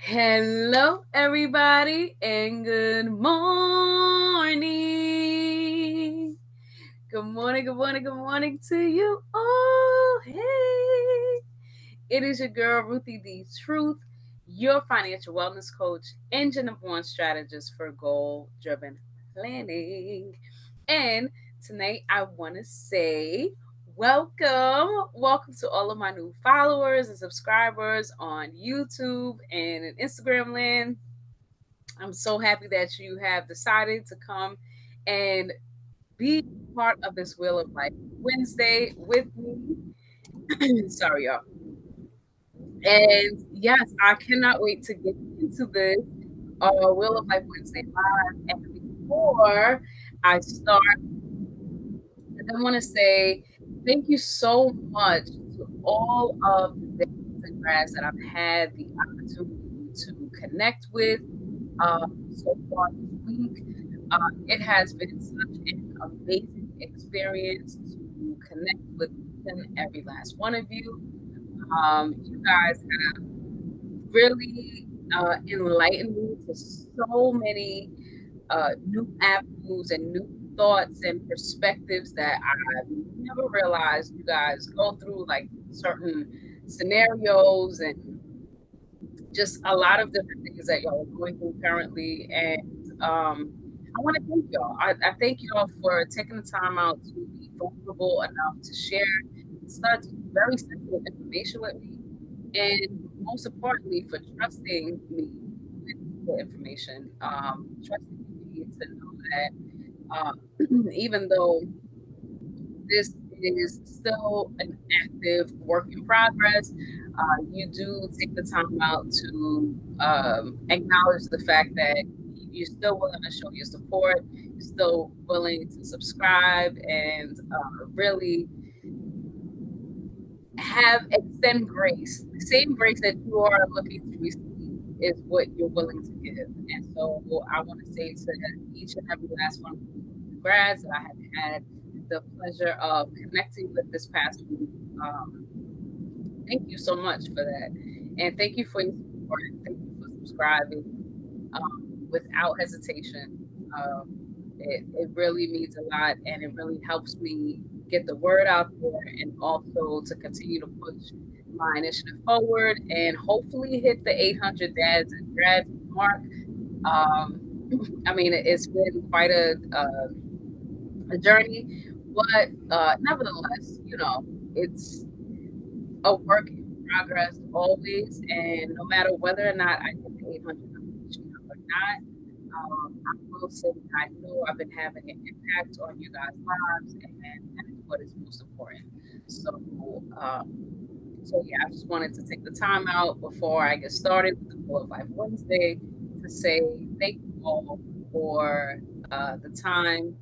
Hello, everybody, and good morning. Good morning, good morning, good morning to you all. Hey, it is your girl, Ruthie the Truth, your financial wellness coach, engine of one strategist for goal driven planning. And tonight, I want to say, welcome to all of my new followers and subscribers on YouTube and in Instagram land. I'm so happy that you have decided to come and be part of this Wheel of Life Wednesday with me. Sorry, y'all. And yes, I cannot wait to get into this Wheel of Life Wednesday live. And before I start, I want to say thank you so much to all of the grads that I've had the opportunity to connect with so far this week. It has been such an amazing experience to connect with each and every last one of you. You guys have really enlightened me to so many new avenues and new thoughts and perspectives that I've never realized you guys go through, like certain scenarios and just a lot of different things that y'all are going through currently. And I want to thank y'all. I thank y'all for taking the time out to be vulnerable enough to share such very sensitive information with me. And most importantly, for trusting me with the information, trusting me to know that even though this is still an active work in progress. You do take the time out to acknowledge the fact that you're still willing to show your support, you're still willing to subscribe, and really have extend grace. The same grace that you are looking to receive is what you're willing to give. And so I want to say to each and every last one of the grads that I have had the pleasure of connecting with this past week. Um, Thank you so much for that. And thank you for your support. Thank you for subscribing without hesitation. Um, it really means a lot and it really helps me get the word out there and also to continue to push my initiative forward and hopefully hit the 800 dads and grads mark. Um, I mean, it's been quite a journey, but nevertheless, it's a work in progress always. And no matter whether or not I get the 800 or not, I will say I know I've been having an impact on you guys' lives, and that is what is most important. So, yeah, I just wanted to take the time out before I get started with the Full of Life Wednesday to say thank you all for the time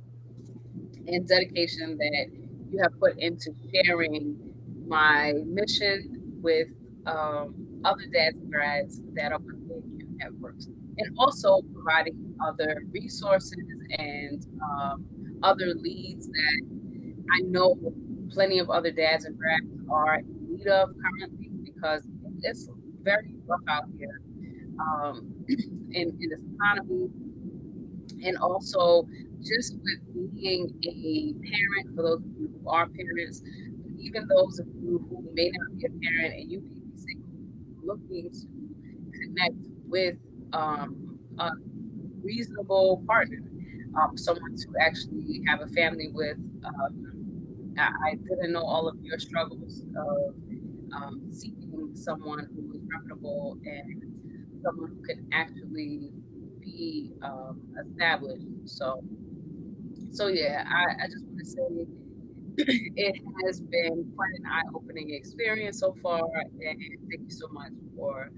and dedication that you have put into sharing my mission with other dads and grads that are within your networks, and also providing other resources and other leads that I know plenty of other dads and grads are in need of currently because it's very rough out here in this economy, and also just with being a parent, for those of you who are parents, but even those of you who may not be a parent and you may be single, looking to connect with a reasonable partner, someone to actually have a family with. I didn't know all of your struggles of seeking someone who is reputable and someone who can actually be established. So yeah, I just want to say it has been quite an eye-opening experience so far, and thank you so much for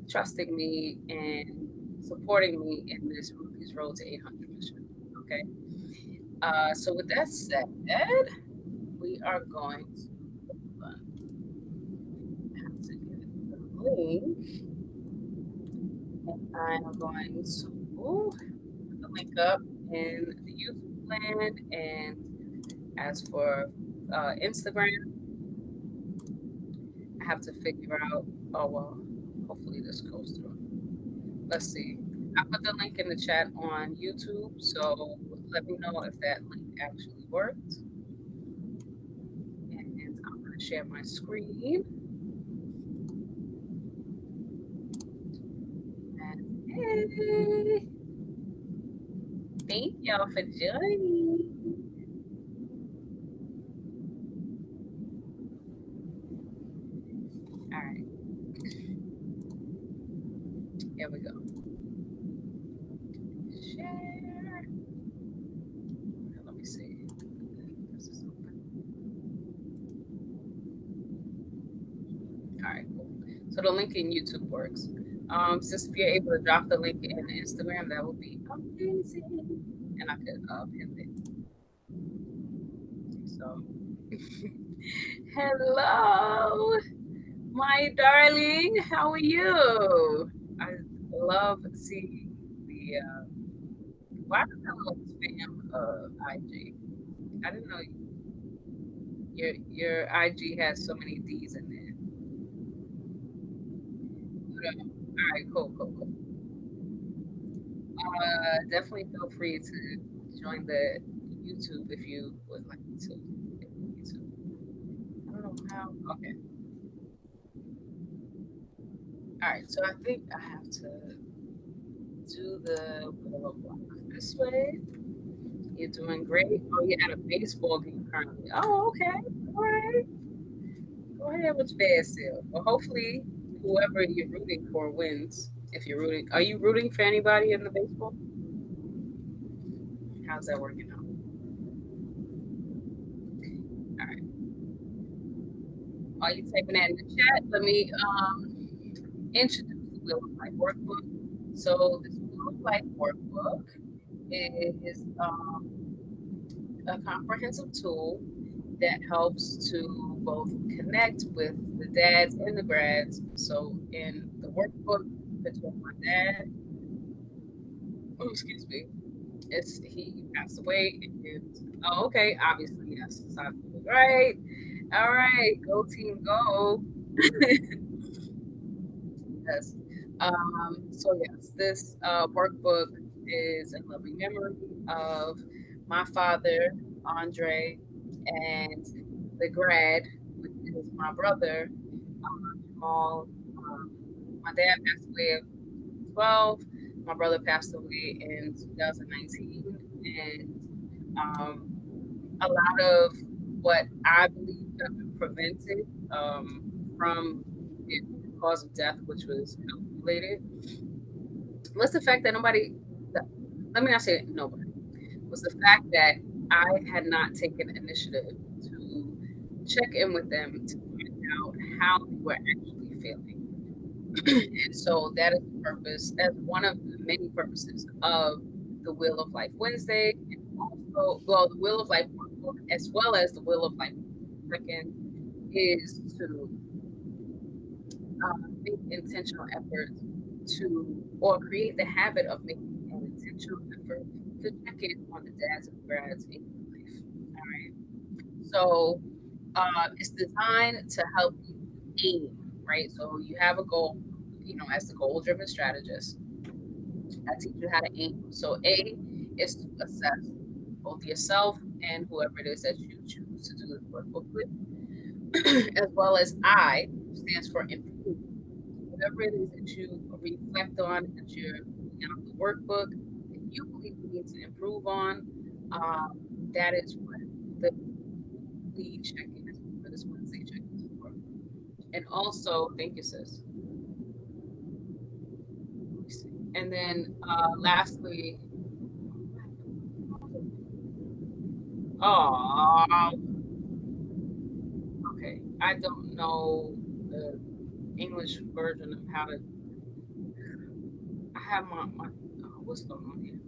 trusting me and supporting me in this Ruthie's Road to 800 mission. Okay. So with that said, we are going to have to get the link, and I'm going to put the link up in the YouTube land. And as for Instagram, I have to figure out. Oh well, hopefully this goes through. let's see. I put the link in the chat on YouTube, so let me know if that link actually worked. And I'm going to share my screen. And hey, thank y'all for joining. All right, here we go. Share. Let me see. This is open. All right, cool. So the link in YouTube works. Since if you're able to drop the link in Instagram, that would be amazing. And I could pin it. So, hello, my darling. How are you? I love seeing the. Why does that look spam IG? I didn't know your IG has so many D's in there. But, all right, cool. Definitely feel free to join the YouTube if you would like to. YouTube. I don't know how. Okay. All right. So I think I have to do the little block this way. You're doing great. Oh, you're at a baseball game currently. Oh, okay. All right. Go ahead with your bad self. Well, hopefully, whoever you're rooting for wins. If you're rooting, are you rooting for anybody in the baseball? How's that working out? All right. While you typing that in the chat, let me introduce the Wheel of Life workbook. So this Wheel of Life workbook is a comprehensive tool that helps to both connect with the dads and the grads. So in the workbook between my dad, oh excuse me, it's he passed away and oh okay, obviously yes, right. All right, go team go. Yes. So yes, this workbook is in loving memory of my father, Andre, and the grad, which is my brother, Jamal. Um, my dad passed away at 12. My brother passed away in 2019, and a lot of what I believe could have been prevented from the cause of death, which was health related, was the fact that nobody, let me not say nobody, was the fact that I had not taken initiative to check in with them to find out how they were actually feeling. And so that is the purpose, that's one of the many purposes of the Wheel of Life Wednesday, and also, well, the Wheel of Life workbook, as well as the Wheel of Life second, is to make intentional efforts to, or create the habit of making an intentional effort to check in on the dads and grads in your life. All right. So it's designed to help you aim, right? So you have a goal, as the goal driven strategist. I teach you how to aim. So A is to assess both yourself and whoever it is that you choose to do this workbook with, as well as I stands for improve. Whatever it is that you reflect on, that you're looking out the workbook, that you believe you need to improve on, that is what the lead check-in is for, this Wednesday check-in is for. And also, thank you, sis. And then lastly, oh, okay. I don't know the English version of how to. I have my what's going on here?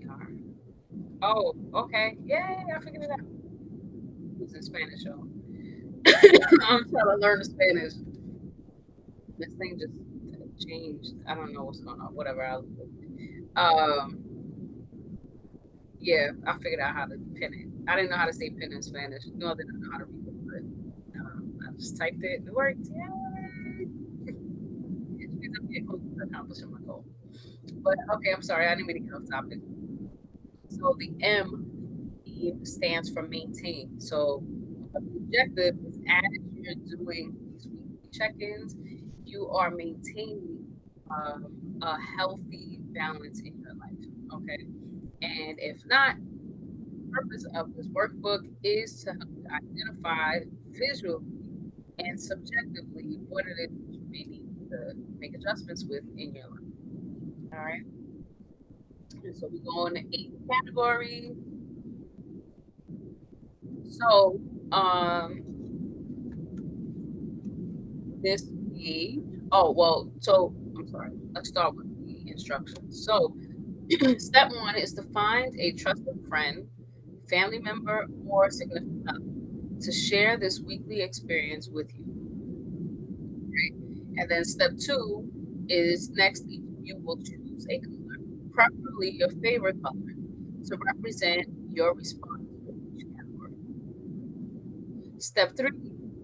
VR. Oh, okay. Yay, I figured it out. It's in Spanish, y'all. I'm trying to learn the Spanish. This thing just changed. I don't know what's going on. Whatever. Um, yeah, I figured out how to pin it. I didn't know how to say pin in Spanish. No, I didn't know how to read it, but I just typed it and it worked. Yay! get close to accomplishing my goal. But okay, I'm sorry, I didn't mean to get off topic. So the M stands for maintain. So the objective is as you're doing these weekly check-ins, you are maintaining a healthy balance in your life. Okay. And if not, the purpose of this workbook is to help you identify visually and subjectively what it is that you may need to make adjustments with in your life. All right. And so we go into 8 categories. So this page, oh well, so I'm sorry. Let's start with the instructions. So step 1 is to find a trusted friend, family member, or significant other to share this weekly experience with you. Right? And then step 2 is next each of you will choose a color, preferably your favorite color, to represent your response to each category. Step 3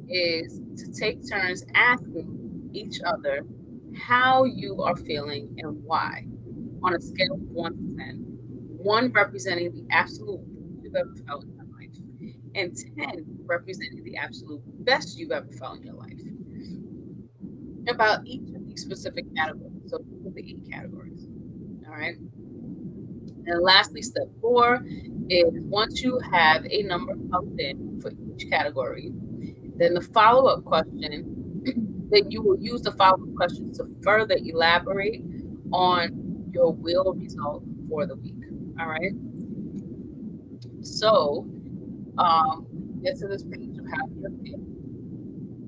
is to take turns asking each other how you are feeling and why on a scale of 1 to 10. 1 representing the absolute worst you've ever felt in your life, and 10 representing the absolute best you've ever felt in your life about each of these specific categories. So these are the 8 categories. All right. And lastly, step 4 is once you have a number plugged in for each category, then the follow-up question, then you will use the follow-up questions to further elaborate on your will result for the week. All right. So get to this page of how you're feeling.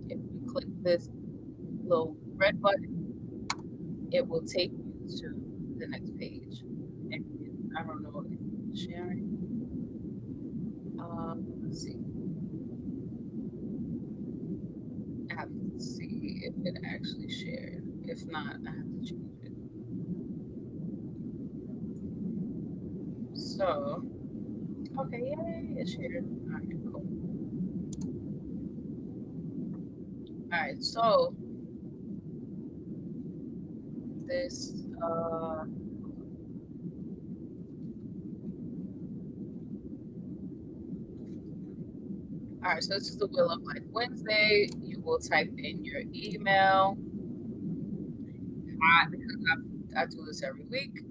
If you click this little red button, it will take you to the next page. And I don't know if it's sharing. Let's see. I have to see if it actually shared. If not, I have to change it. So, okay, yay, it shared. All right, cool. All right, so this, all right, so this is the Wheel of Life Wednesday. You will type in your email. Because I do this every week,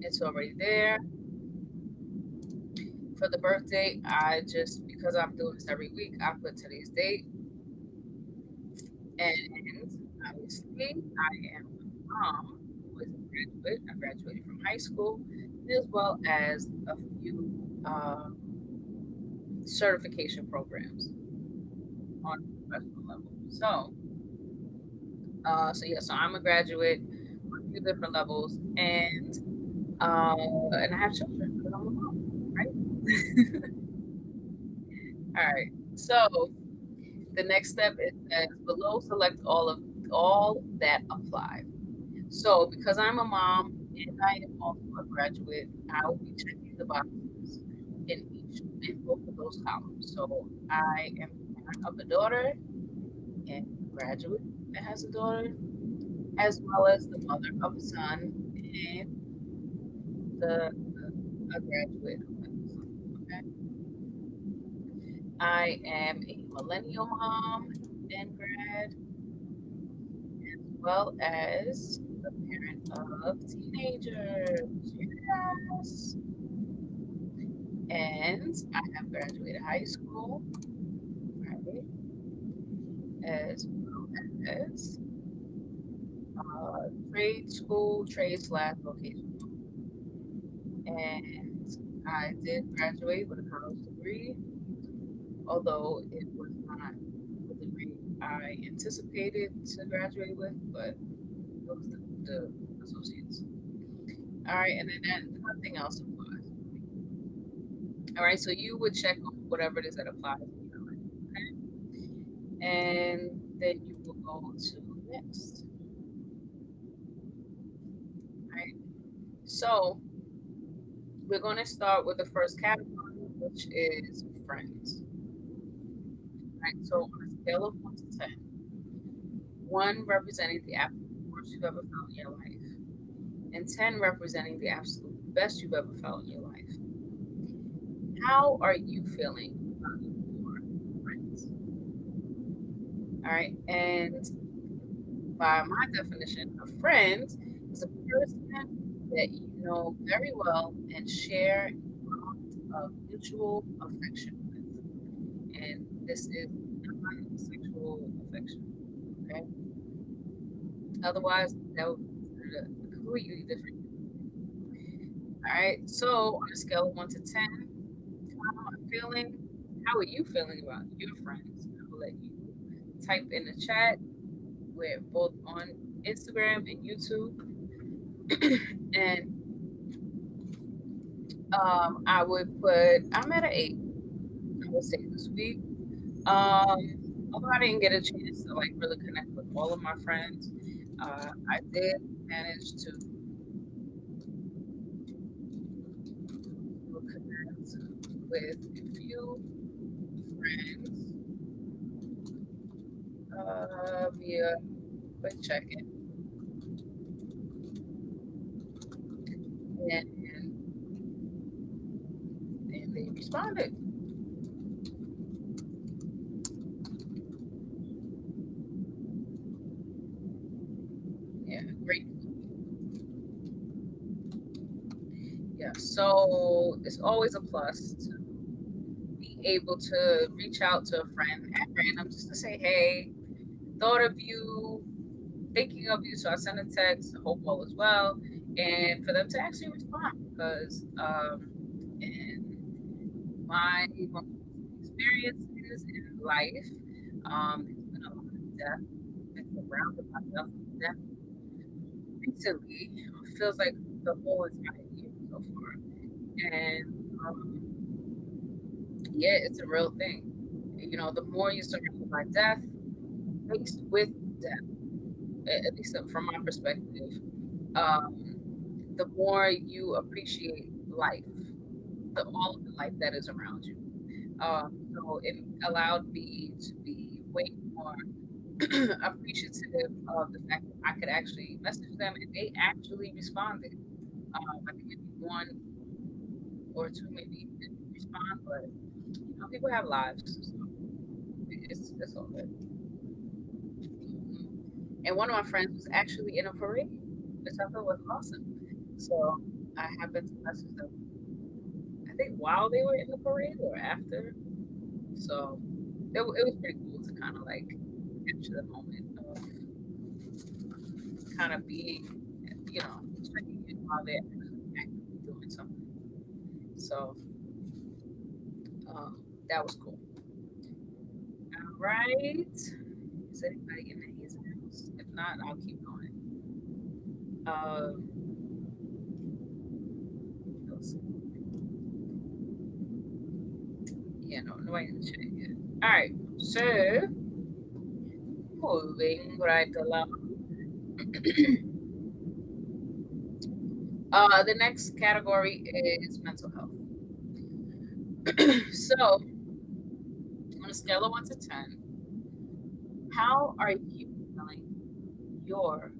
it's already there. For the birthday, I just, because I'm doing this every week, I put today's date. And obviously, I am a mom who is a graduate. I graduated from high school, as well as a few certification programs on a professional level. So I'm a graduate on a few different levels, and I have children because I'm a mom, right? All right. So the next step is that below select all that apply. So because I'm a mom and I am also a graduate, I will be checking the boxes in both of those columns. So I am a parent of a daughter and a graduate that has a daughter, as well as the mother of a son and a graduate who has a son. Okay. I am a millennial mom and grad, as well as the parent of teenagers. Yes. And I have graduated high school, right? As well as trade school, trade/vocational. And I did graduate with a college degree, although it was not the degree I anticipated to graduate with, but it was the associates. All right, and then nothing else applies. All right, so you would check on whatever it is that applies in your life, okay? And then you will go to next. All right, so we're going to start with the first category, which is friends. All right, so on a scale of 1 to 10, 1 representing the absolute worst you've ever felt in your life, and 10 representing the absolute best you've ever felt in your life. How are you feeling about your friends? All right. And by my definition, a friend is a person that you know very well and share a bond of mutual affection with. And this is non-sexual affection. Okay. Otherwise, that would be considered a completely different. All right. So on a scale of 1 to 10, how am I feeling? How are you feeling about your friends? I will let you type in the chat. We're both on Instagram and YouTube. And I would put, I'm at an 8, I would say this week. Although I didn't get a chance to like really connect with all of my friends, I did manage to connect with a few friends via quick check-in. And they responded. Yeah, great. Yeah, so it's always a plus to be able to reach out to a friend at random just to say, hey, thought of you, thinking of you. So I sent a text, hope all is well, and for them to actually respond because in my experiences in life, there's been a lot of death, been surrounded by death recently. It feels like the whole entire year so far. And yeah, it's a real thing. You know, the more you're surrounded by death, faced with death, at least from my perspective, um, the more you appreciate life, all of the life that is around you. So it allowed me to be way more appreciative of the fact that I could actually message them and they actually responded. I think maybe one or two maybe didn't respond, but you know, people have lives, so it's all good. And one of my friends was actually in a parade, which I thought was awesome. So I happened to message them, I think while they were in the parade or after. So it was pretty cool to kind of like capture the moment of kind of being, you know, checking in while they're actively doing something. So that was cool. All right. Is anybody in the Hazen house? If not, I'll keep going. Let's see. Yeah, no, nobody in the chat yet. All right. So moving right along. The next category is mental health. So, on a scale of 1 to 10, how are you feeling your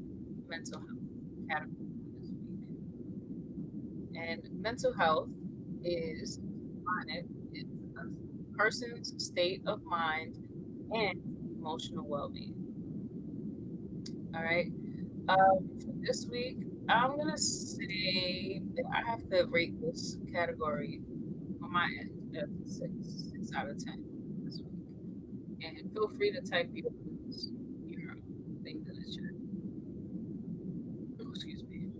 mental health category this week? And mental health is it's a person's state of mind and emotional well-being. All right. For this week, I'm gonna say that I have to rate this category on my end as a 6 out of 10 this week. And feel free to type your things in the chat. Oh, excuse me.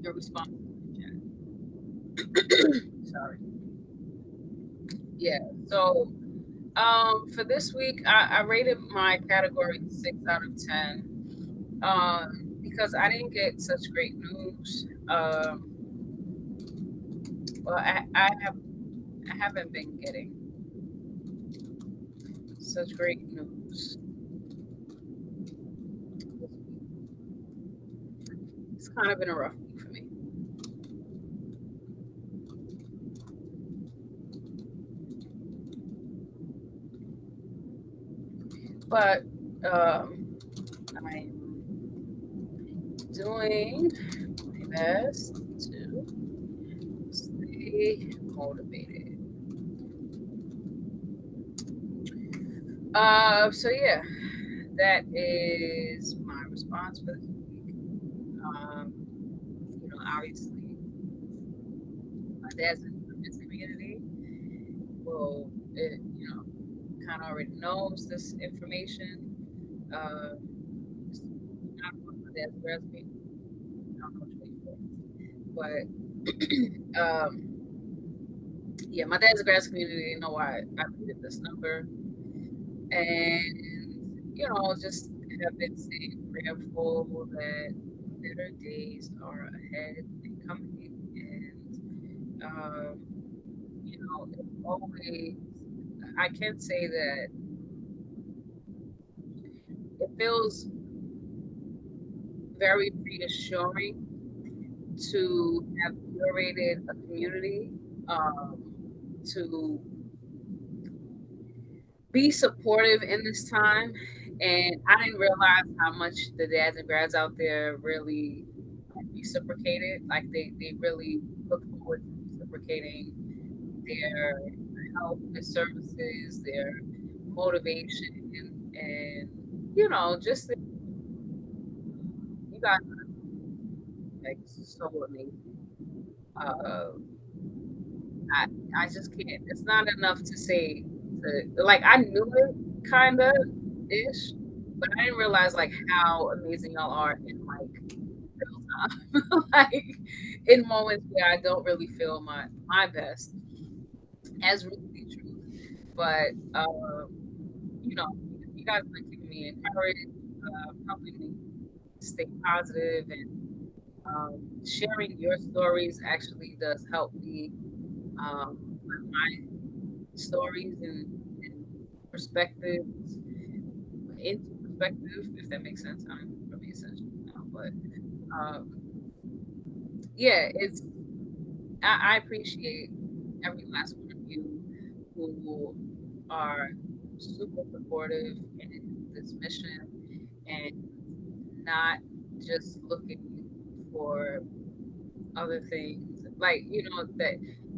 Your response in the chat. Sorry. Yeah. So for this week, I rated my category 6 out of 10. Because I didn't get such great news. Well, I haven't been getting such great news. It's kind of been a rough week for me. But I'm doing my best to stay motivated. So yeah, that is my response for this week. Obviously, my dad's in this community. Well, kind of already knows this information. Uh, it's not what my dad's resume. I don't know what you're waiting for, but yeah, my dad's a grass community. They know why I needed this number, and just have been staying prayerful that better days are ahead and coming, and it's always. I can say that it feels very reassuring to have curated a community, um, to be supportive in this time. And I didn't realize how much the dads and grads out there really reciprocated. Like they really look forward to reciprocating their help, their services, their motivation, and just you guys are like so amazing. Uh, I I just can't. It's not enough to say. Like I knew it kind of ish, but I didn't realize like how amazing y'all are in like real time, like in moments where I don't really feel my best as Ruthie Truth. But you know, you guys have been keeping me encouraged, helping me stay positive, and sharing your stories actually does help me with my stories and perspectives into perspective, if that makes sense. I don't know if it makes sense now, but um, yeah, I appreciate every last one of you who are super supportive in this mission and not just looking for other things. Like,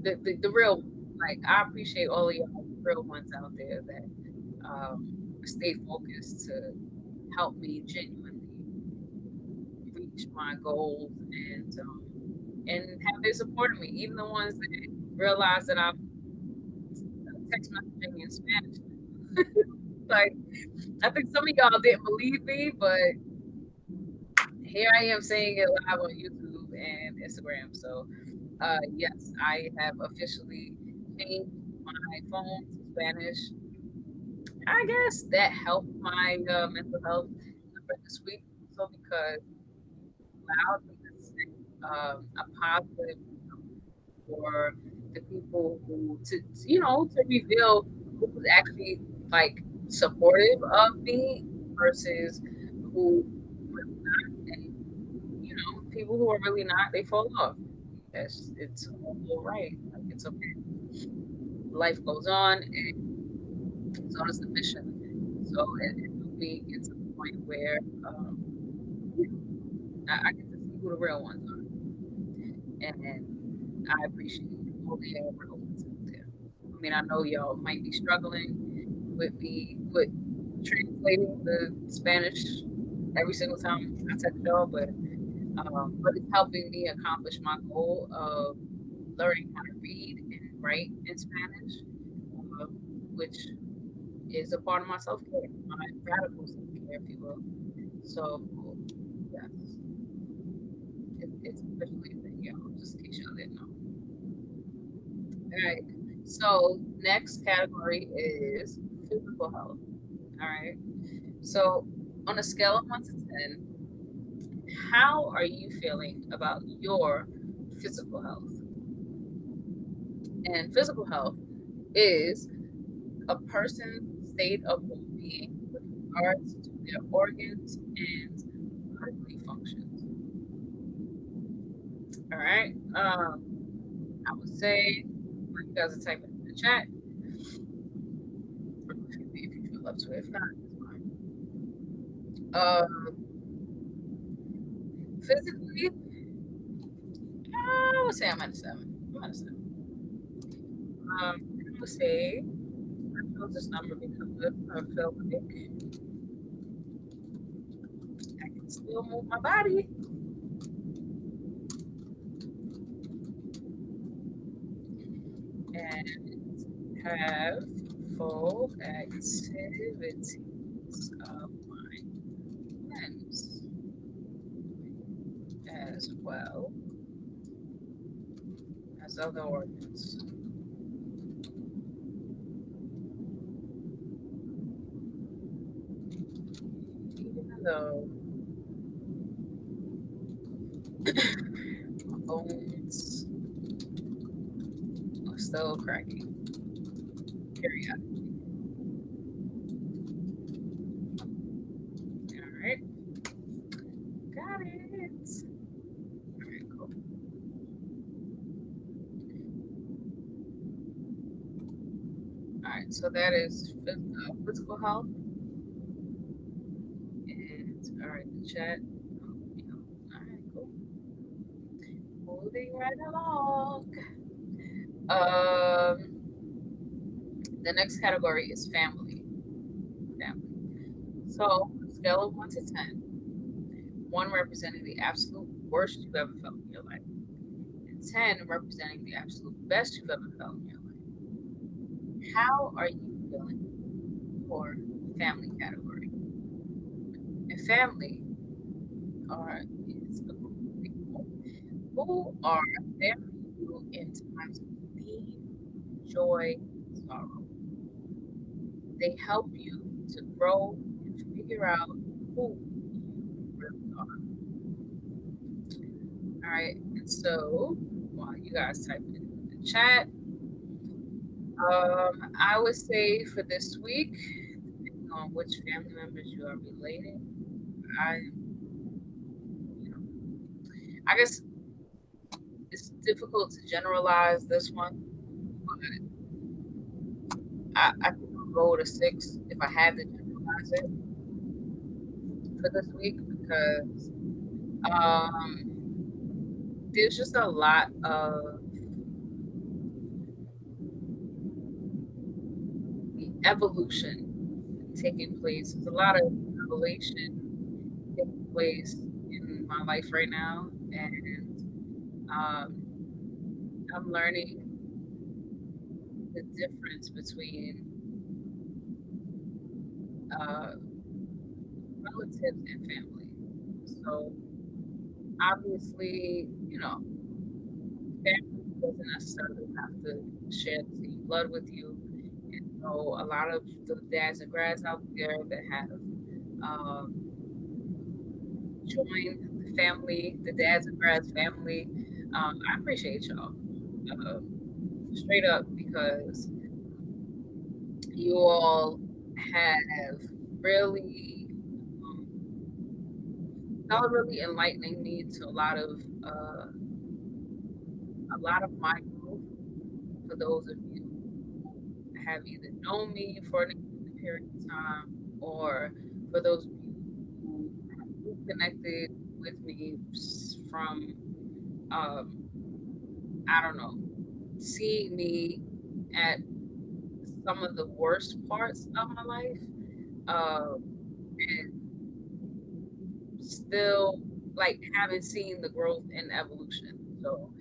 that the real, like, I appreciate all of y'all real ones out there that stay focused to help me genuinely reach my goals and have they supported me, even the ones that realize that I'm text messaging in Spanish. Like, I think some of y'all didn't believe me, but here I am saying it live on YouTube and Instagram. So, yes, I have officially changed my phone to Spanish. I guess that helped my mental health number this week. So because it allowed me to send a positive for the people who to reveal who was actually like supportive of me versus who was not, and people who are really not, they fall off. It's all right. Like, it's okay. Life goes on, and so does the mission. So it will be get to the point where I get to see who the real ones are, and I appreciate all the real ones out there. I mean, I know y'all might be struggling with me with translating the Spanish every single time I text y'all, but it's helping me accomplish my goal of learning how to read and write in Spanish, uh, which is a part of my self care, my radical self care, if you will. So, yes, it's officially a thing, y'all, just in case y'all didn't know. All right. So, next category is physical health. All right. So, on a scale of 1 to 10, how are you feeling about your physical health? And physical health is a person's state of well being with regards to their organs and bodily functions. All right. I would say, when you guys are typing in the chat, if you feel up to it, if not, it's fine. Physically, I would say I'm at a 7. I'm at a 7. I would say I chose this number because I felt like I can still move my body. And have full activities of my limbs as well as other organs. Even though my bones are still cracking periodically. All right, got it. All right, cool. All right, so that is physical health. And all right, the chat. All right, cool. Moving right along. The next category is family. Family. So, scale of 1 to 10, 1 representing the absolute worst you've ever felt in your life, and 10 representing the absolute best you've ever felt in your life. How are you feeling for family category? And family is a group of people who are there for you in times of need, joy, sorrow. They help you to grow and figure out who you really are. All right. And so while you guys type it in the chat, I would say for this week, depending on which family members you are relating, I, I guess it's difficult to generalize this one, but I think I'll go to 6 if I had to generalize it for this week because there's just a lot of evolution taking place. There's a lot of revelation taking place in my life right now, and I'm learning the difference between uh, relatives and family. So obviously, family doesn't necessarily have to share the same blood with you. And so a lot of the dads and grads out there that have um, joined the family, the dads and grads family, I appreciate y'all. Uh, Straight up because you all have really um, y'all are really enlightening me to uh, a lot of my growth. For those of you who have either known me for an extended period of time, or for those of you who have connected with me from I don't know, seeing me at some of the worst parts of my life, and still like haven't seen the growth and evolution. So,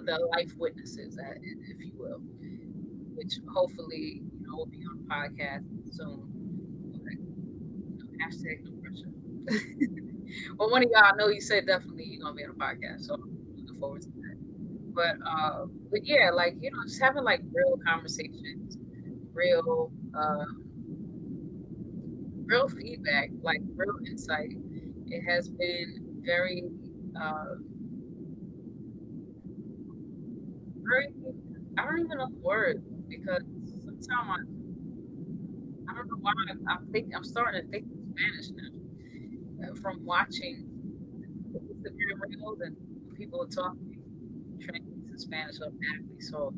the life witnesses, if you will, which hopefully will be on a podcast soon. Like, hashtag no pressure. Well, one of y'all, I know you said definitely you're gonna be on a podcast, so I'm looking forward to that. But yeah, like just having like real conversations, real real feedback, like real insight. It has been uh, very. I don't even know the word because sometimes I don't know why I'm starting to think in Spanish now from watching the Instagram reels and people are talking, translates to Spanish automatically. So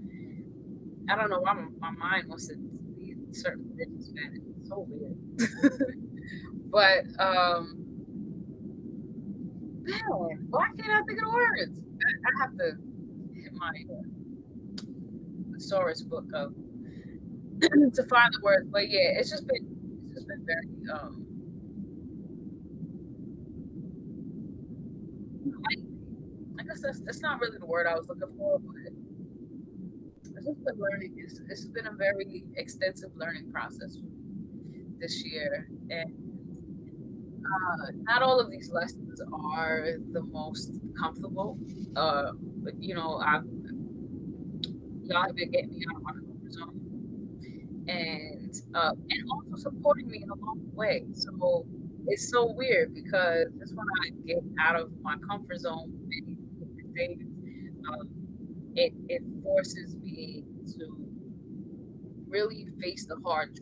I don't know why my mind wants to be certain things in Spanish. It's so weird. But Man, why can't I think of the words? I have to hit my thesaurus book up to find the words. But yeah, it's just been very like, I guess that's not really the word I was looking for, but I've just been learning. It's been a very extensive learning process this year, and not all of these lessons are the most comfortable. But y'all have been getting me out of my comfort zone, and also supporting me in a long way. So it's so weird because just when I get out of my comfort zone, many different things, um, it forces me to really face the hard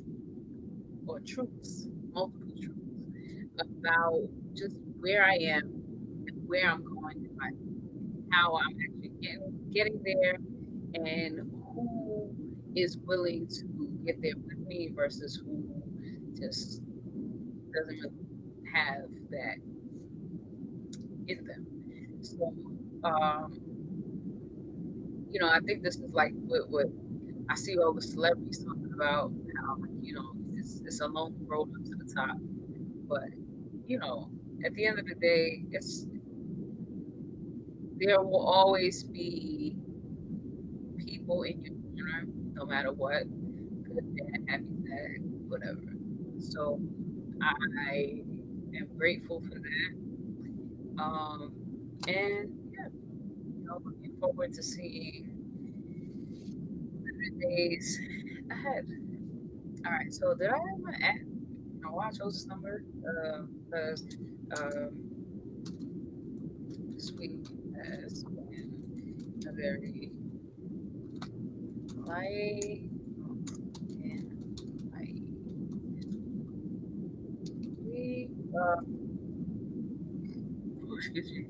or truths, multiple truths about just where I am and where I'm going in life, how I'm actually getting there, and who is willing to get there with me versus who just doesn't really have that in them. So, I think this is like what I see all the celebrities talking about how, like, it's a long road up to the top. But, you know, at the end of the day, there will always be people in your corner, no matter what, good, bad, happy, sad, whatever. So I am grateful for that. And yeah, looking forward to seeing the days ahead. All right, so did I have my app? Why I chose this number? Because um, this week has been a very light and light week. Excuse me.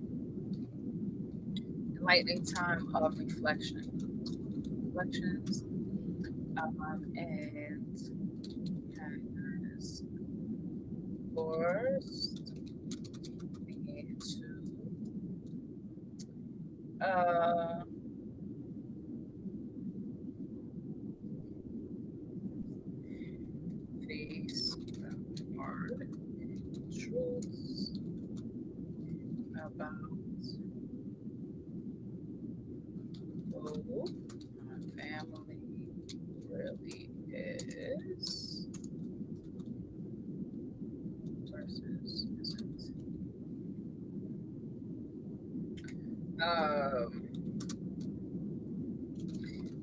Enlightening time of reflections, and has forced me to uh, face the hard truths about who my family really is versus isn't. Um,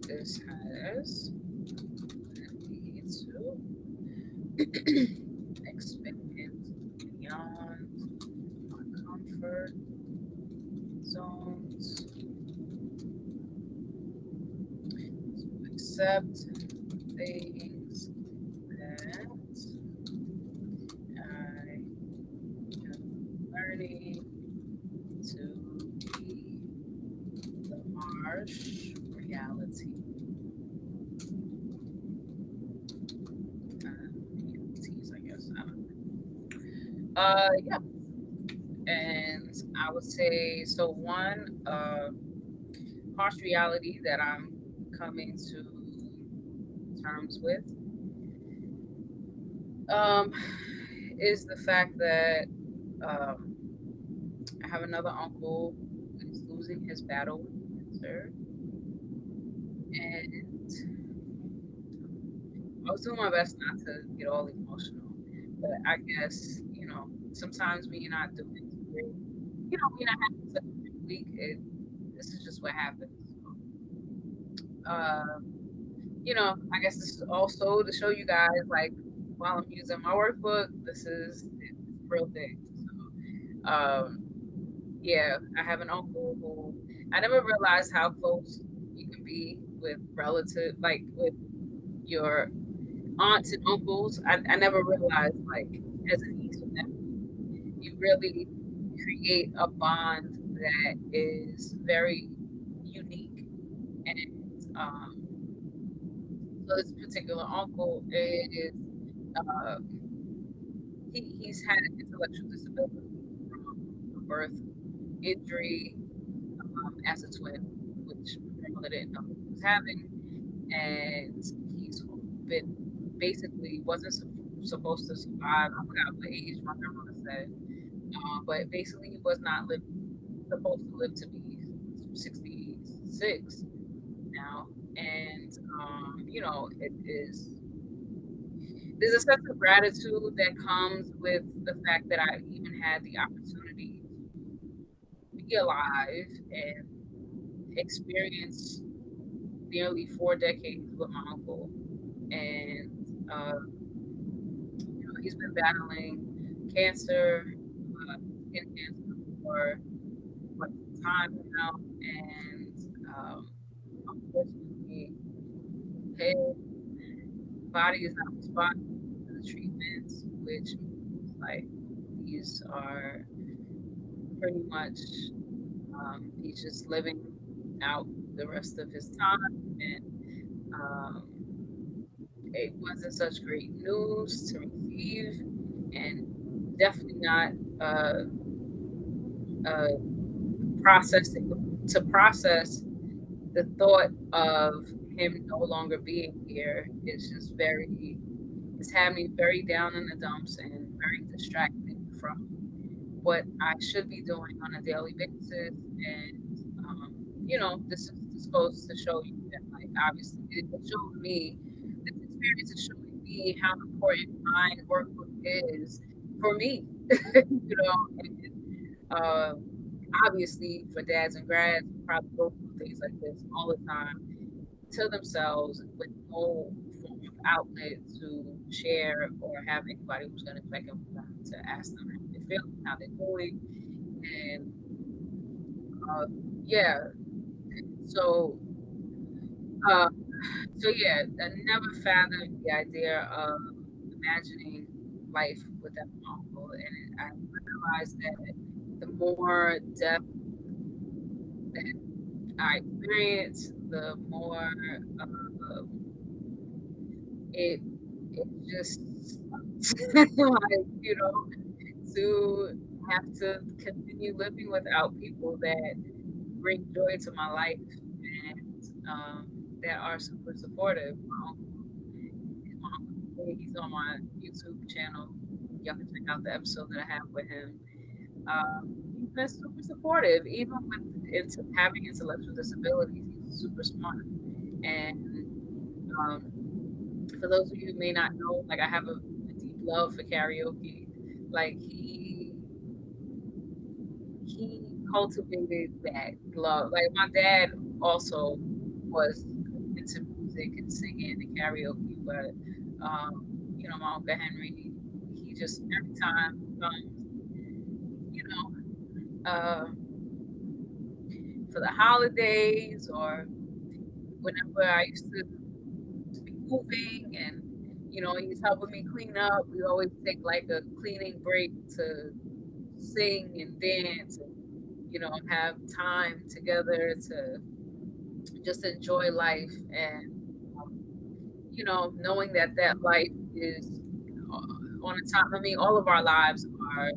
this has led me to expand beyond my comfort zones, to accept things that I am learning to be the harsh reality. Realities, I guess. I don't know. Yeah, and I would say so. One harsh reality that I'm coming to terms with um, is the fact that um, I have another uncle who is losing his battle with cancer, and I was doing my best not to get all emotional, but I guess sometimes when you're not doing great, when you're not having such a good week, this is just what happens. Uh, I guess this is also to show you guys, like, while I'm using my workbook, this is it's a real thing. So, yeah, I have an uncle who I never realized how close you can be with relative, like with your aunts and uncles. I never realized, like, as a niece with them, you really create a bond that is very unique. And so this particular uncle is uh, he's had an intellectual disability from birth, injury as a twin, which my grandmother didn't know he was having, and he's been basically wasn't supposed to survive. I forgot what age my grandmother said, but basically he was not supposed to live to be 66 now, and it is there's a sense of gratitude that comes with the fact that I even had the opportunity to be alive and experience nearly 4 decades with my uncle. And he's been battling cancer, skin cancer for quite some time now, and unfortunately, his body is not responding to the treatments, which means like these are pretty much he's just living out the rest of his time, and it wasn't such great news to receive, and definitely not uh, processing to process the thought of him no longer being here is just it's had me very down in the dumps and very distracted from what I should be doing on a daily basis. And this goes to show you that, like, obviously, it showed me this experience is showing me how important my workbook is for me. And obviously, for dads and grads, who probably go through things like this all the time to themselves with no form of outlet to share or have anybody who's going to check in with them to ask them how they're feeling, how they're doing, and uh, yeah. So, uh, yeah, I never fathomed the idea of imagining life without my uncle, and I realized that the more depth that I experience, the more uh, it it just like to have to continue living without people that bring joy to my life and that are super supportive. He's on my YouTube channel. Y'all can check out the episode that I have with him. He's been super supportive, even with having intellectual disabilities. He's super smart, and for those of you who may not know, like I have a deep love for karaoke. Like he cultivated that love. Like my dad also was into music and singing and karaoke, but my uncle Henry, he just every time, you know, for the holidays or whenever I used to be moving and he's helping me clean up. We always take like a cleaning break to sing and dance and have time together to just enjoy life and knowing that life is on a time. I mean, all of our lives are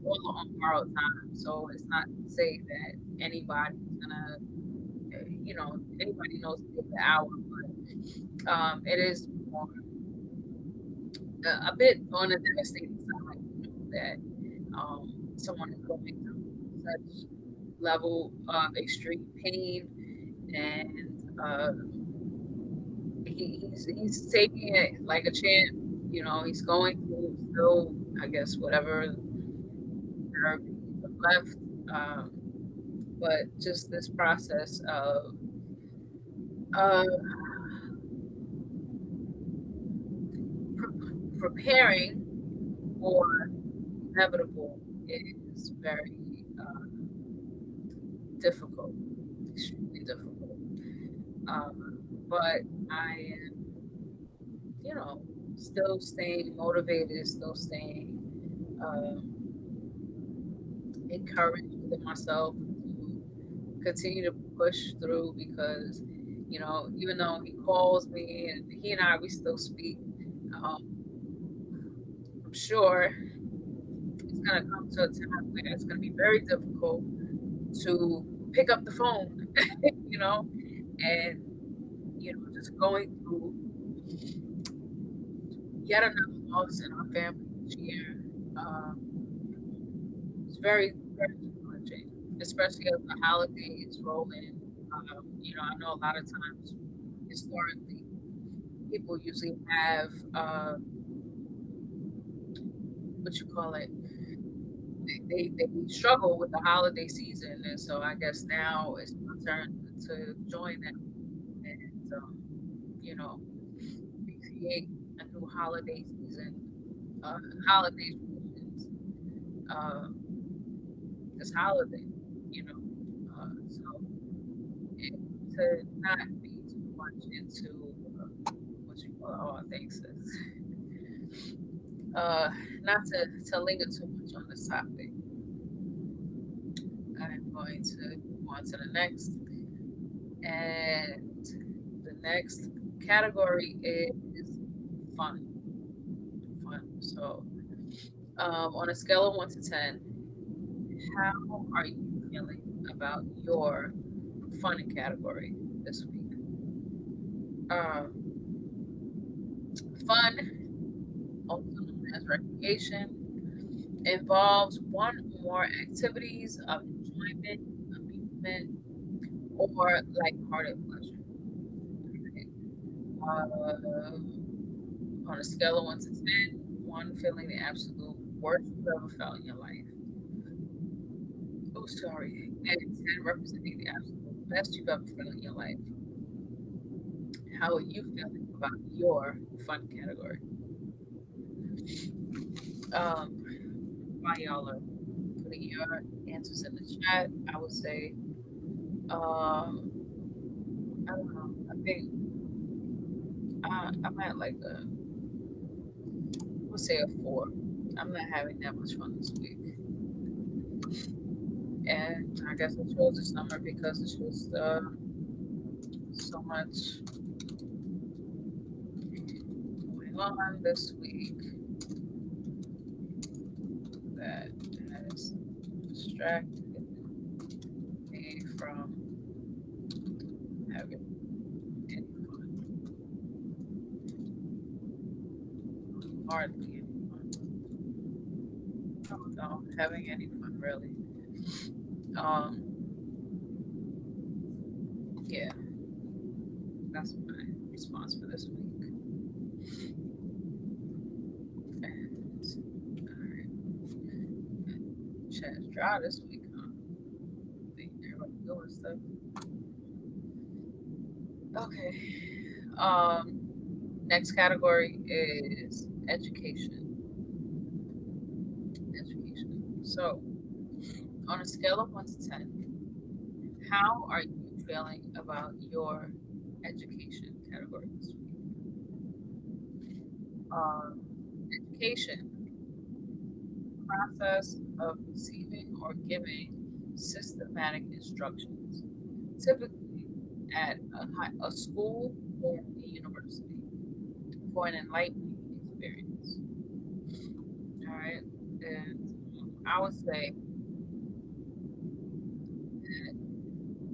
all on borrowed time, so it's not to say that anybody's gonna anybody knows the hour, but it is more a bit on a devastating side, like, that someone is going through such level of extreme pain, and he's taking it like a champ. He's going through still, I guess, whatever therapy is left, um, but just this process of uh, preparing for inevitable is very difficult, extremely difficult. But I am, still staying motivated, still staying encouraged within myself to continue to push through because, even though he calls me and he and we still speak, I'm sure it's going to come to a time where it's going to be very difficult to pick up the phone, you know, and just going through yet another loss in our family this year. It's very, very challenging, especially as the holidays roll in. I know a lot of times historically people usually have what you call it. They struggle with the holiday season, and so I guess now it's my turn to join them and you know recreate a new holiday season, holiday traditions. Uh, this holiday, you know. So to not be too much into what you call thanks sis. Not to linger too much on this topic. I'm going to move on to the next, and the next category is fun. Fun. So, on a scale of 1 to 10, how are you feeling about your fun category this week? Um, Fun, also known as recreation, involves one or more activities of enjoyment, amusement, or lighthearted pleasure. Okay. On a scale of 1 to 10, one feeling the absolute worst you've ever felt in your life. Oh, sorry. And 10 representing the absolute best you've ever felt in your life. How are you feeling about your fun category? Um, while y'all are putting your answers in the chat, I would say, I don't know. I think I'm at like we'll say a 4. I'm not having that much fun this week. And I guess I chose this number because it's just so much going on this week that has distracted me from having any fun. Hardly any fun. No, having any fun really. Um, yeah, that's my response for this week. And alright, chat's dry this week, huh? I think everybody doing stuff. Okay. Next category is education. Education. So, on a scale of 1 to 10, how are you feeling about your education category this week? Um, Education, process of receiving or giving systematic instructions, typically at a school or a university, for an enlightening experience. All right, and I would say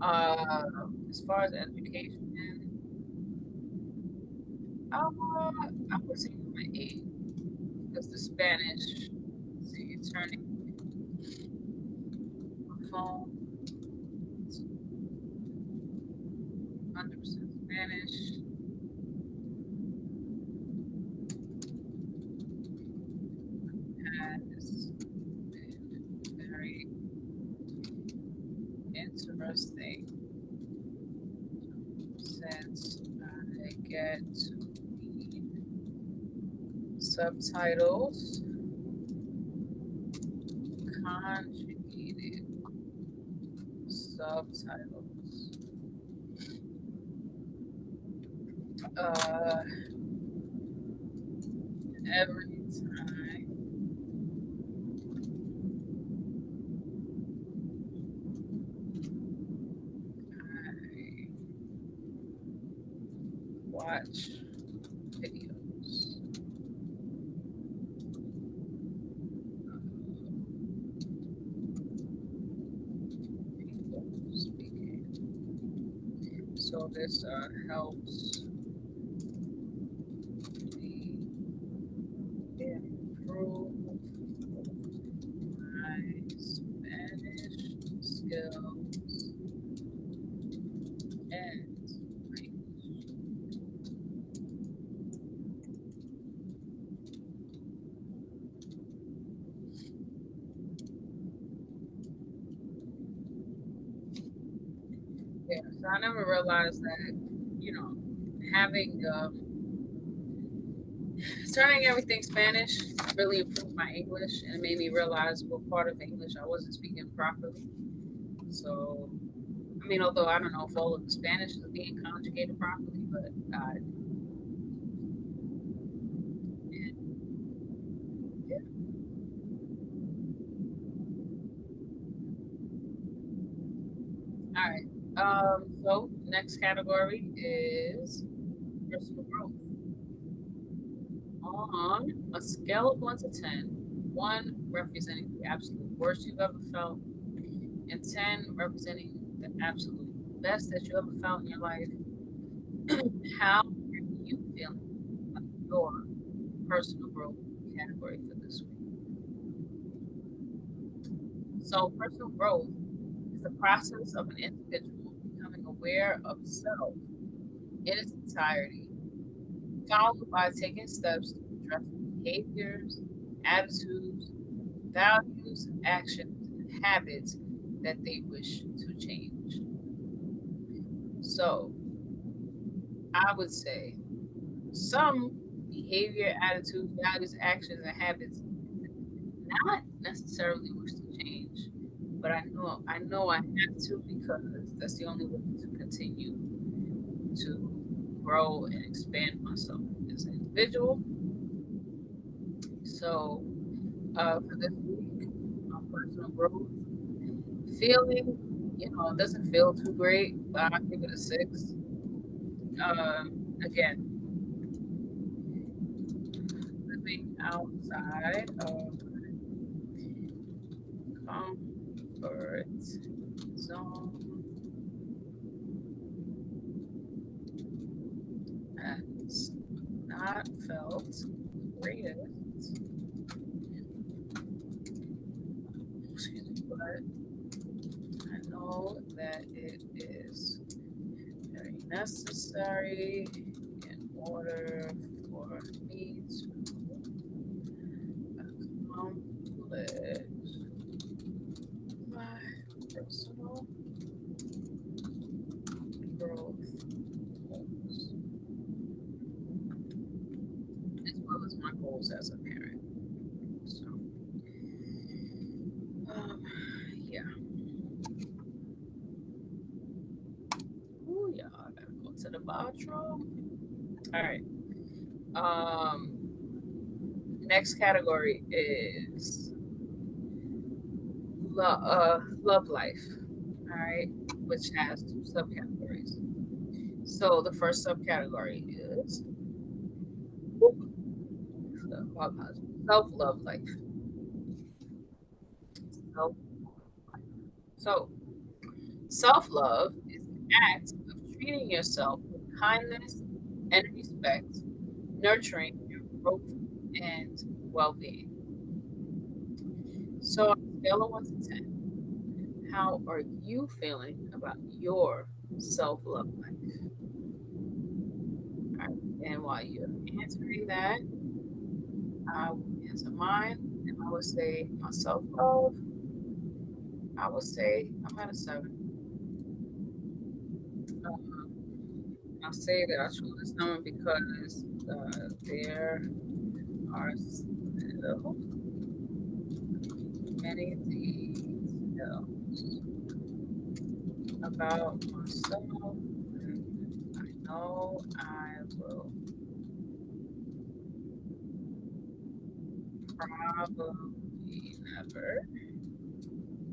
as far as education, I would say my 8 because the Spanish, see, it's turning my phone, it's 100% Spanish. Has been very interesting since I get to read subtitles, conjugated subtitles. Uh, every time I watch videos. So this helps me improve my Spanish skills and language. Yeah, so I never realized that, having starting everything Spanish really improved my English and it made me realize what part of English I wasn't speaking properly. So, I mean, although I don't know if all of the Spanish is being conjugated properly, but yeah. All right. So next category is personal growth. On a scale of 1 to 10, 1 representing the absolute worst you've ever felt, and 10 representing the absolute best that you ever felt in your life, how are you feeling about your personal growth category for this week? So, personal growth is the process of an individual becoming aware of self in its entirety, followed by taking steps to address behaviors, attitudes, values, actions, and habits that they wish to change. So, I would say some behavior, attitudes, values, actions, and habits not necessarily wish to change, but I know I have to because that's the only way to continue to grow and expand myself as an individual. So for this week, personal growth, feeling, it doesn't feel too great, but I give it a 6. Again, living outside of comfort zone has not felt greatest. Excuse me, but I know that it is very necessary in order for me to accomplish my personal growth goals, as well as my goals as a parent. So, um, yeah. Ooh, yeah, I gotta go to the bathroom. All right. Next category is love life. All right, which has 2 subcategories. So the first subcategory is self love life. Self. So self love is the act of treating yourself with kindness and respect, nurturing your growth and well being. So on a scale of 1 to 10, how are you feeling about your self love life? All right. And while you're answering that, I will answer mine, and I would say my self love. I would say I'm at a 7. I'll say that I chose this number because there are still many details about myself. I know I will probably never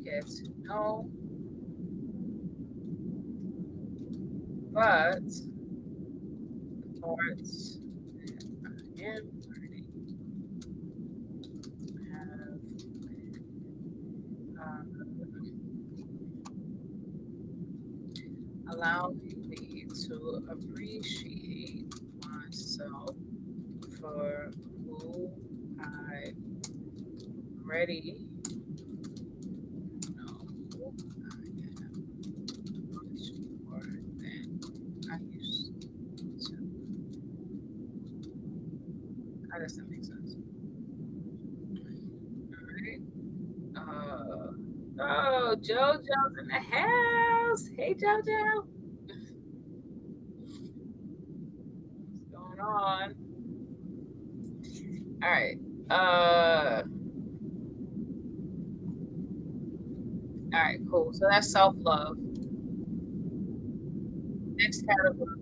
get to know, but the parts that I am learning have uh, allowed me me to appreciate myself for who I already know who I am much more than I used to. How does that make sense? All right. Oh, JoJo's in the house. Hey, JoJo. What's going on? All right. All right, cool. So that's self love. Next category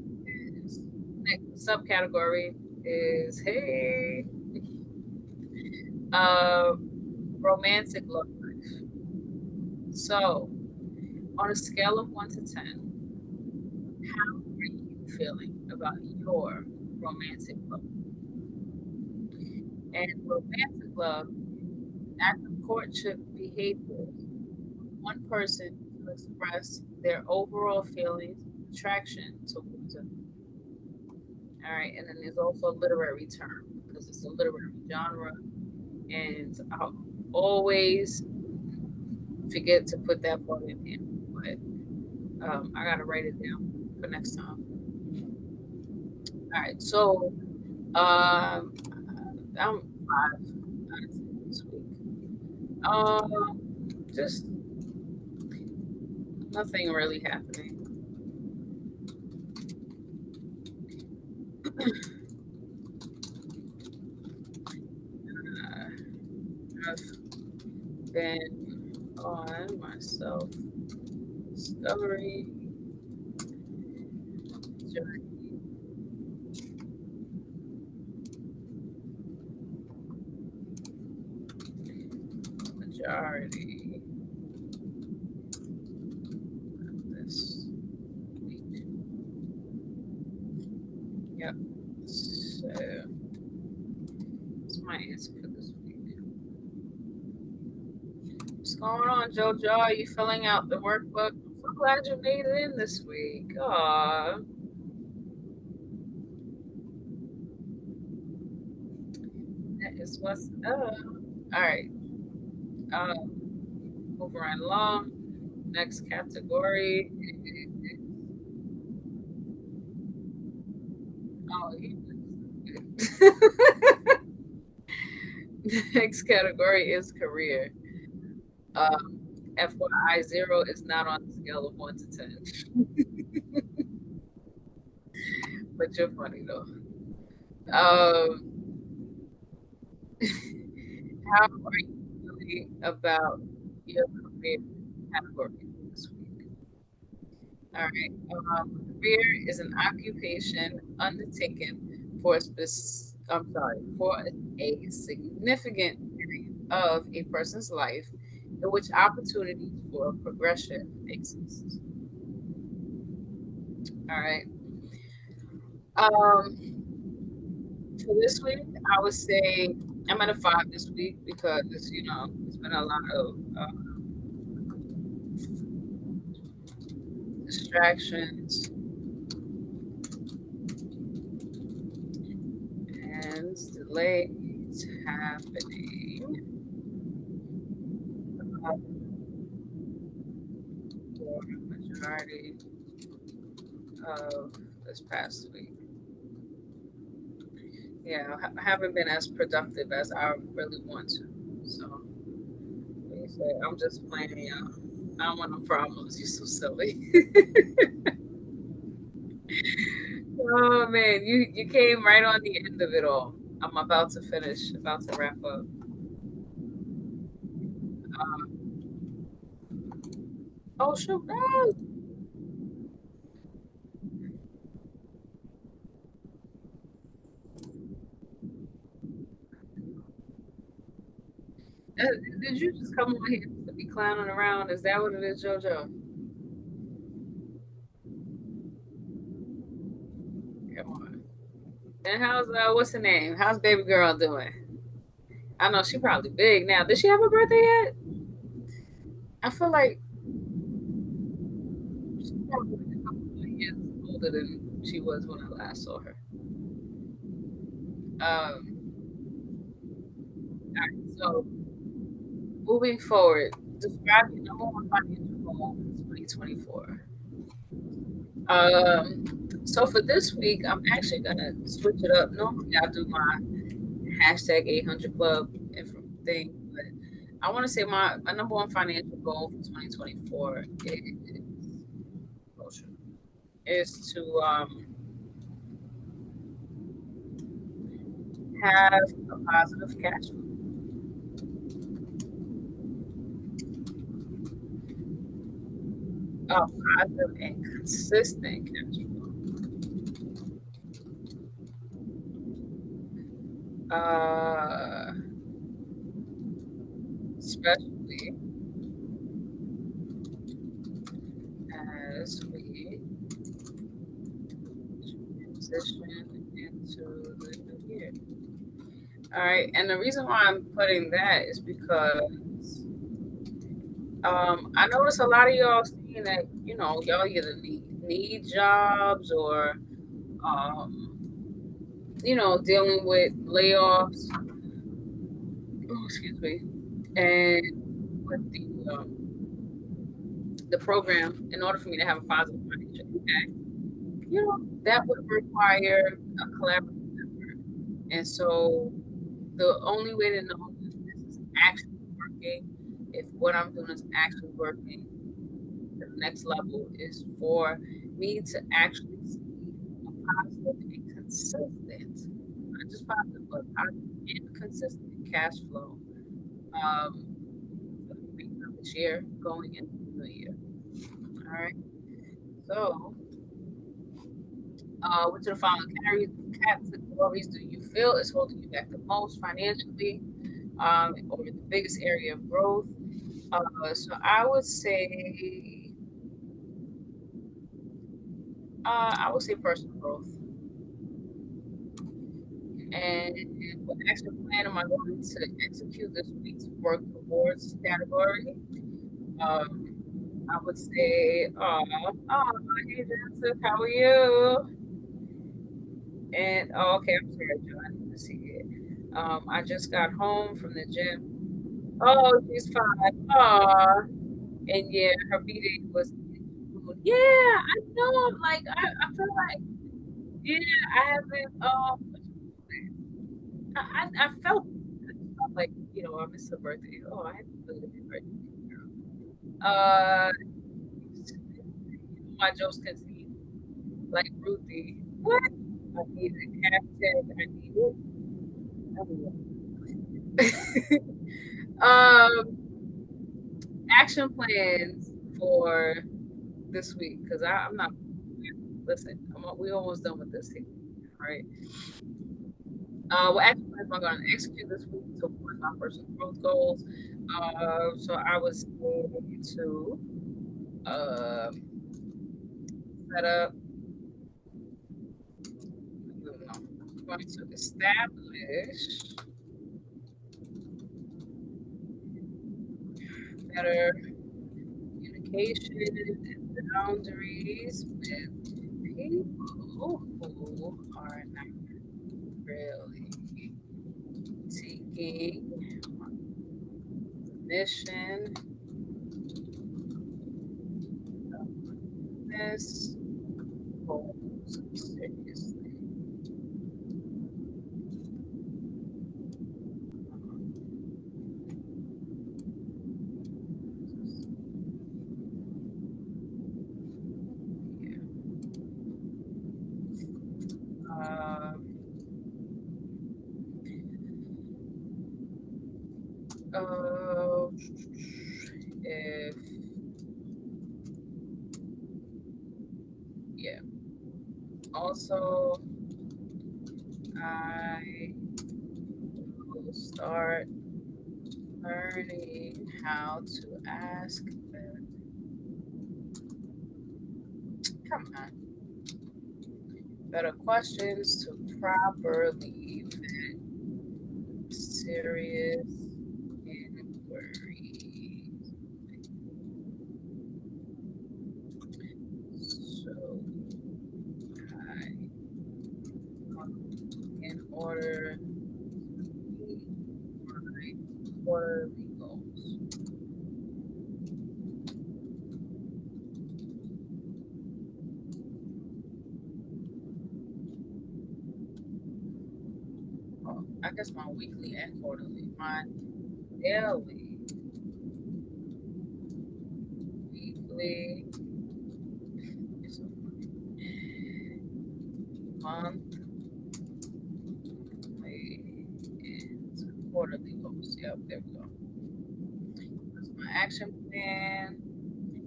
is next subcategory is hey, uh, romantic love life. So on a scale of 1 to 10, how are you feeling about your romantic love? And romantic love, active courtship behavior, one person to express their overall feelings, attraction towards it. All right, and then there's also a literary term because it's a literary genre, and I'll always forget to put that part in here, but I gotta write it down for next time. All right, so um, I'm 5 out of 10 this week. Just nothing really happening. I've been on my self discovery journey. Majority of this week. Yep. So that's my answer for this week. What's going on, JoJo? Are you filling out the workbook? I'm so glad you made it in this week. Aw, that is what's up. All right. Moving right along. Next category. Oh, next category is career. FYI, zero is not on the scale of 1 to 10, but you're funny though. Um, how are you feeling about your career category this week? All right. Career is an occupation undertaken for a for a significant period of a person's life in which opportunities for progression exist. All right. Um, for this week, I would say I'm at a 5 this week because it's been a lot of distractions and delays happening for the majority of this past week. Yeah, I haven't been as productive as I really want to. So, like I said, I'm just playing y'all. I don't want no problems. You're so silly. Oh man, you came right on the end of it all. I'm about to finish, about to wrap up. Um, oh shoot, no. Uh, did you just come on here to be clowning around? Is that what it is, JoJo? Come on. And how's what's her name? How's baby girl doing? I know she probably big now. Did she have a birthday yet? I feel like she's probably like a couple of years older than she was when I last saw her. All right, so moving forward, describe your number one financial goal for 2024. So for this week, I'm actually gonna switch it up. Normally, I do my hashtag 800 Club thing, but I want to say my number one financial goal for 2024 is to have a positive cash flow, a positive and consistent cash flow. Especially as we transition into the new year. All right, and the reason why I'm putting that is because I notice a lot of y'all saying that y'all either need jobs or um, dealing with layoffs. Oh, excuse me, and with the program, in order for me to have a positive financial impact, that would require a collaborative effort. And so the only way to know if this is actually working, if what I'm doing is actually working, the next level is for me to actually see a positive and consistent, not just positive, but positive and consistent cash flow for the remainder of this year going into the new year. All right. So, which of the following categories do you feel is holding you back the most financially, or the biggest area of growth? So I would say personal growth. And what action plan am I going to execute this week's work rewards category? Um, I would say, hey Joseph, how are you? And okay, I'm sorry, John, I didn't see it. I just got home from the gym. Oh, she's fine. Aw, and yeah, her B day was. Yeah, I know. Like I feel like yeah, I haven't. I felt like I missed her birthday. Oh, I had to do it birthday. Uh, my jokes continue. Like Ruthie, what? I need a hashtag. I need it. um, action plans for this week because I'm not. Listen, we almost done with this thing, right? What action plans am I going to execute this week towards my personal growth goals? So I was going to uh, set up, I'm going to establish better communication and boundaries with people who are not really taking mission this goals seriously. Yeah. Uh, if yeah. Also, I will start learning how to ask come on, better questions to properly vet serious inquiries. So quarterly goals. Oh, I guess my weekly and quarterly. My daily, weekly, monthly, and quarterly goals. Yep, there we go. That's my action plan.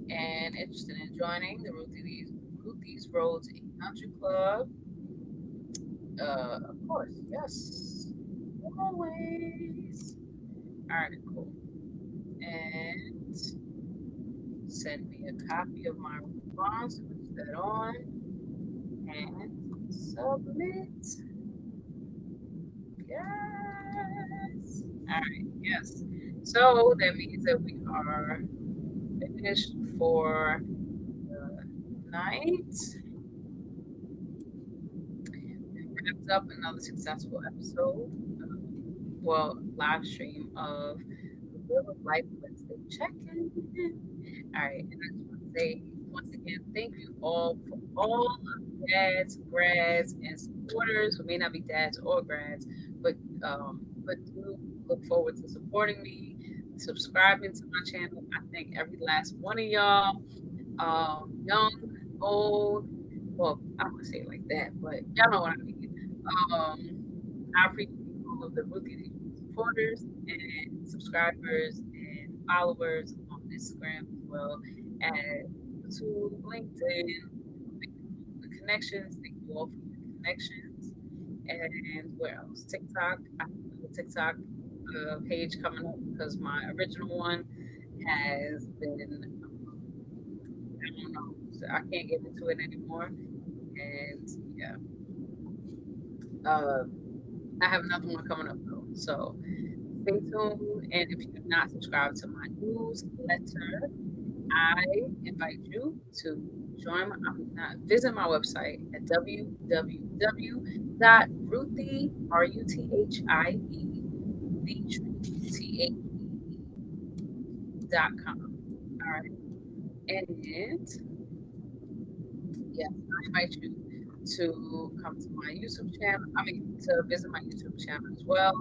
And interested in joining the Ruthie's Roads 800 Club. Of course, yes. Always. Alright, cool. And send me a copy of my response, put that on, and submit. Yes. Alright, yes. So that means that we are finished for the night. Wrapped up another successful episode. Well, live stream of the Real of Life Wednesday check-in. All right, and I just want to say once again, thank you all for all of dads, grads, and supporters who may not be dads or grads, but do look forward to supporting me, subscribing to my channel. I thank every last one of y'all, young, old. Well, I don't want to say it like that, but y'all know what I mean. I appreciate all of the Ruthie supporters and subscribers and followers on Instagram as well as YouTube, LinkedIn, the connections. Thank you all for the connections. And where else? TikTok. I have a TikTok page coming up because my original one has been, I don't know, so I can't get into it anymore. And yeah, uh, I have another one coming up though. So stay tuned. And if you do not subscribe to my newsletter, I invite you to visit my website at www.ruthie.com. All right. And yes, I invite you to come to my YouTube channel. I mean, to visit my YouTube channel as well.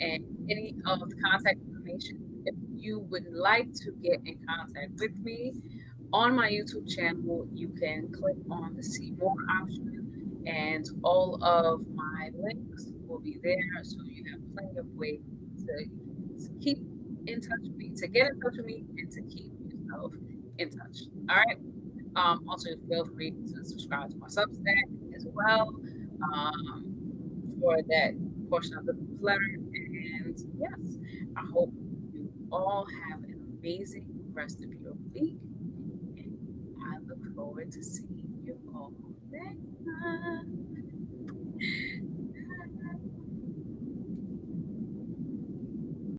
And any of the contact information, if you would like to get in contact with me on my YouTube channel, you can click on the See More option, and all of my links will be there. So you have plenty of ways to keep in touch with me, to get in touch with me, and to keep yourself in touch. All right. Also, feel free to subscribe to my Substack as well for that portion of the newsletter. And yes, I hope you all have an amazing rest of your week. And I look forward to seeing you all next time.